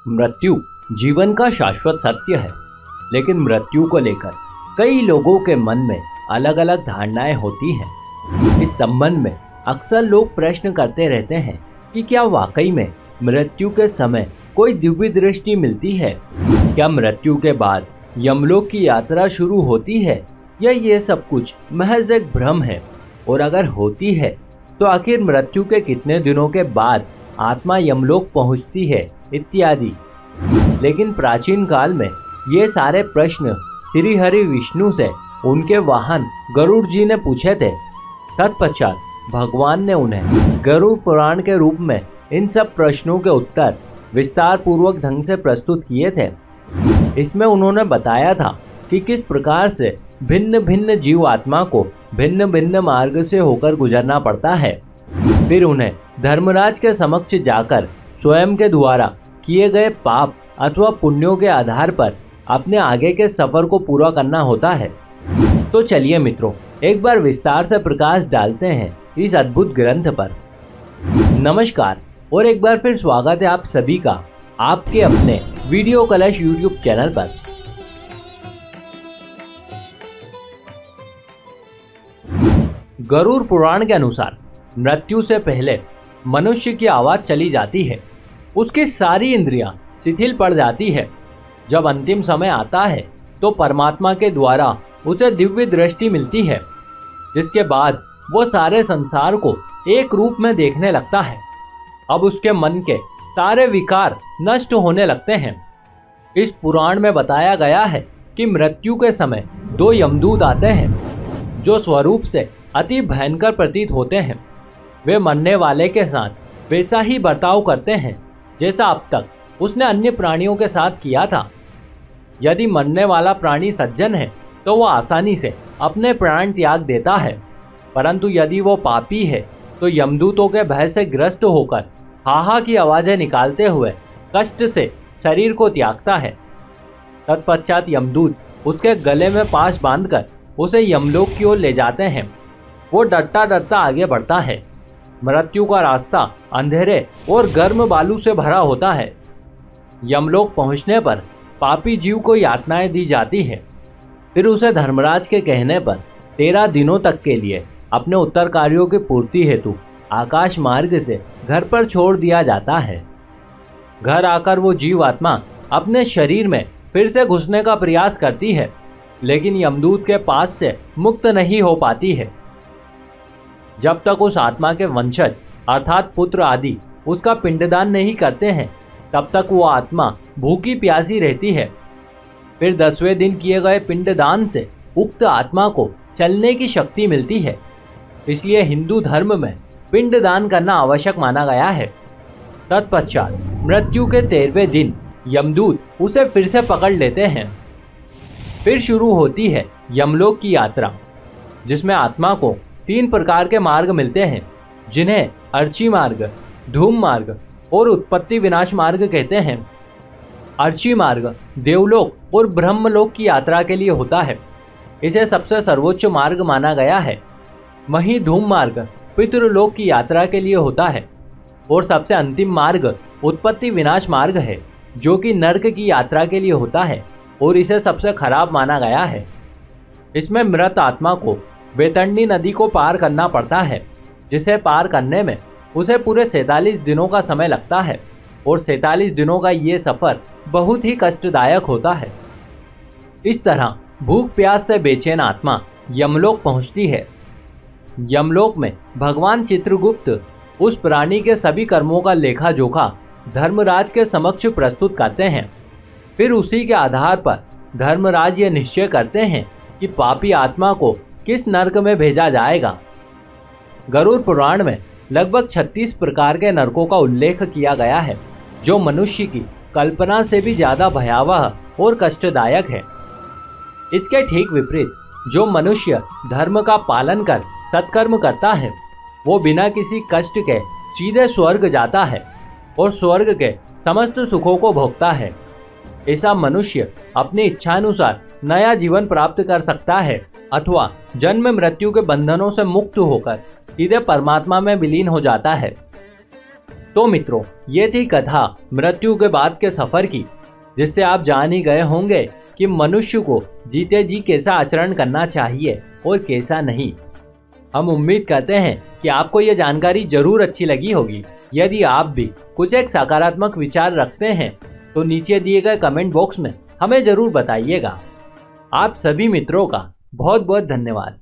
मृत्यु जीवन का शाश्वत सत्य है, लेकिन मृत्यु को लेकर कई लोगों के मन में अलग अलग धारणाएं होती हैं। इस संबंध में अक्सर लोग प्रश्न करते रहते हैं कि क्या वाकई में मृत्यु के समय कोई दिव्य दृष्टि मिलती है? क्या मृत्यु के बाद यमलोक की यात्रा शुरू होती है, या ये सब कुछ महज एक भ्रम है? और अगर होती है तो आखिर मृत्यु के कितने दिनों के बाद आत्मा यमलोक पहुंचती है, इत्यादि। लेकिन प्राचीन काल में ये सारे प्रश्न श्री हरि विष्णु से उनके वाहन गरुड़ जी ने पूछे थे। तत्पश्चात भगवान ने उन्हें गरुड़ पुराण के रूप में इन सब प्रश्नों के उत्तर विस्तार पूर्वक ढंग से प्रस्तुत किए थे। इसमें उन्होंने बताया था कि किस प्रकार से भिन्न भिन्न जीव आत्मा को भिन्न भिन्न मार्ग से होकर गुजरना पड़ता है। फिर उन्हें धर्मराज के समक्ष जाकर स्वयं के द्वारा किए गए पाप अथवा पुण्यों के आधार पर अपने आगे के सफर को पूरा करना होता है। तो चलिए मित्रों, एक बार विस्तार से प्रकाश डालते हैं इस अद्भुत ग्रंथ पर। नमस्कार और एक बार फिर स्वागत है आप सभी का आपके अपने वीडियो कलश यूट्यूब चैनल पर। गरुड़ पुराण के अनुसार मृत्यु से पहले मनुष्य की आवाज चली जाती है, उसकी सारी इंद्रियां शिथिल पड़ जाती है। जब अंतिम समय आता है तो परमात्मा के द्वारा उसे दिव्य दृष्टि मिलती है, जिसके बाद वो सारे संसार को एक रूप में देखने लगता है। अब उसके मन के सारे विकार नष्ट होने लगते हैं। इस पुराण में बताया गया है कि मृत्यु के समय दो यमदूत आते हैं, जो स्वरूप से अति भयंकर प्रतीत होते हैं। वे मरने वाले के साथ वैसा ही बर्ताव करते हैं जैसा अब तक उसने अन्य प्राणियों के साथ किया था। यदि मरने वाला प्राणी सज्जन है तो वह आसानी से अपने प्राण त्याग देता है, परंतु यदि वो पापी है तो यमदूतों के भय से ग्रस्त होकर हाहा की आवाजें निकालते हुए कष्ट से शरीर को त्यागता है। तत्पश्चात यमदूत उसके गले में पाश बांधकर उसे यमलोक की ओर ले जाते हैं। वो डरता डरता आगे बढ़ता है। मृत्यु का रास्ता अंधेरे और गर्म बालू से भरा होता है। यमलोक पहुंचने पर पापी जीव को यातनाएं दी जाती है। फिर उसे धर्मराज के कहने पर 13 दिनों तक के लिए अपने उत्तर कार्यों की पूर्ति हेतु आकाश मार्ग से घर पर छोड़ दिया जाता है। घर आकर वो जीव आत्मा अपने शरीर में फिर से घुसने का प्रयास करती है, लेकिन यमदूत के पास से मुक्त नहीं हो पाती है। जब तक उस आत्मा के वंशज अर्थात पुत्र आदि उसका पिंडदान नहीं करते हैं, तब तक वो आत्मा भूखी प्यासी रहती है। फिर 10वें दिन किए गए पिंडदान से उक्त आत्मा को चलने की शक्ति मिलती है। इसलिए हिंदू धर्म में पिंडदान करना आवश्यक माना गया है। तत्पश्चात मृत्यु के 13वें दिन यमदूत उसे फिर से पकड़ लेते हैं। फिर शुरू होती है यमलोक की यात्रा, जिसमें आत्मा को 3 प्रकार के मार्ग मिलते हैं, जिन्हें अर्ची मार्ग, धूम मार्ग और उत्पत्ति विनाश मार्ग कहते हैं। अर्ची मार्ग देवलोक और ब्रह्मलोक की यात्रा के लिए होता है। इसे सबसे सर्वोच्च मार्ग माना गया है। वहीं धूम मार्ग पितृलोक की यात्रा के लिए होता है और सबसे अंतिम मार्ग उत्पत्ति विनाश मार्ग है, जो कि नर्क की यात्रा के लिए होता है और इसे सबसे खराब माना गया है। इसमें मृत आत्मा को वैतरणी नदी को पार करना पड़ता है, जिसे पार करने में उसे पूरे 47 दिनों का समय लगता है और 47 दिनों का ये सफर बहुत ही कष्टदायक होता है। इस तरह भूख प्यास से बेचैन आत्मा यमलोक पहुंचती है। यमलोक में भगवान चित्रगुप्त उस प्राणी के सभी कर्मों का लेखा जोखा धर्मराज के समक्ष प्रस्तुत करते हैं। फिर उसी के आधार पर धर्मराज ये निश्चय करते हैं कि पापी आत्मा को किस नरक में भेजा जाएगा। गरुड़ पुराण में लगभग 36 प्रकार के नरकों का उल्लेख किया गया है, जो मनुष्य की कल्पना से भी ज्यादा भयावह और कष्टदायक है। इसके ठीक विपरीत जो मनुष्य धर्म का पालन कर सत्कर्म करता है, वो बिना किसी कष्ट के सीधे स्वर्ग जाता है और स्वर्ग के समस्त सुखों को भोगता है। ऐसा मनुष्य अपनी इच्छानुसार नया जीवन प्राप्त कर सकता है अथवा जन्म मृत्यु के बंधनों से मुक्त होकर सीधे परमात्मा में विलीन हो जाता है। तो मित्रों, ये थी कथा मृत्यु के बाद के सफर की, जिससे आप जान ही गए होंगे कि मनुष्य को जीते जी कैसा आचरण करना चाहिए और कैसा नहीं। हम उम्मीद करते हैं कि आपको ये जानकारी जरूर अच्छी लगी होगी। यदि आप भी कुछ एक सकारात्मक विचार रखते हैं तो नीचे दिए गए कमेंट बॉक्स में हमें जरूर बताइएगा। आप सभी मित्रों का बहुत बहुत धन्यवाद।